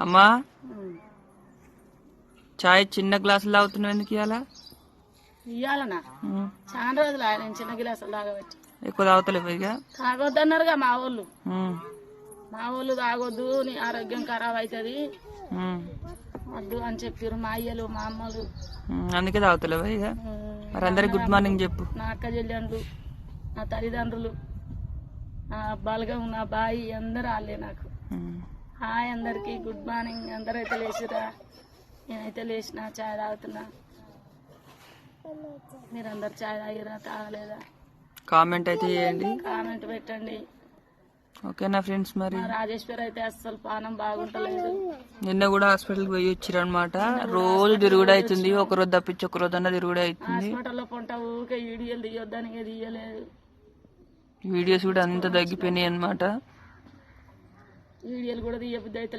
అమ్మా చాయ్ చిన్న గ్లాసులు తాగుతున్నావు ఎందుకు ఇవాళ? ఇయ్యాలనా చాలా రోజులు ఆయన చిన్న గిలాసులు తాగబట్టి. ఎక్కువ తాగుతలేవు ఇక? తాగొద్దన్నారుగా మా వాళ్ళు తాగొద్దు, నీ ఆరోగ్యం ఖరాబ్ అవుతుంది వద్దు అని చెప్పారు మా అయ్యలు మా అమ్మలు. అందుకే తాగుతలేవు ఇక? మరి అందరికి గుడ్ మార్నింగ్ చెప్పు. నా అక్క చెల్లెండ్లు, నా తల్లిదండ్రులు, నా బలగం, నా బాయి అందరు వాళ్ళే నాకు. హాయ్ అందరికి గుడ్ మార్నింగ్. అందరైతే లేచిరా, నేనైతే లేచిన చాయ్ తాగుతున్నా. మీరందరు చాయ్ తాగిరా తాగలేదా? కామెంట్ అయితే చేయండి, కామెంట్ పెట్టండి. ఓకేనా ఫ్రెండ్స్? మరి రాజేశ్వర్ అయితే అస్సలు పానం బాగుంటలేదు. నిన్న కూడా హాస్పిటల్కి పోయి వచ్చిరు అనమాట. రోజు తిరుగుడు అవుతుంది, ఒక రోజు తప్పించి ఒక రోజు అన్న తిరుగుడు అవుతుంది. హాస్పిటల్లో పొంట ఊకే వీడియోలు తీయొద్దని తీయలేదు. వీడియోస్ కూడా అంత తగ్గిపోయినాయి అనమాట. వీడియోలు కూడా తీయబుద్ధి అయితే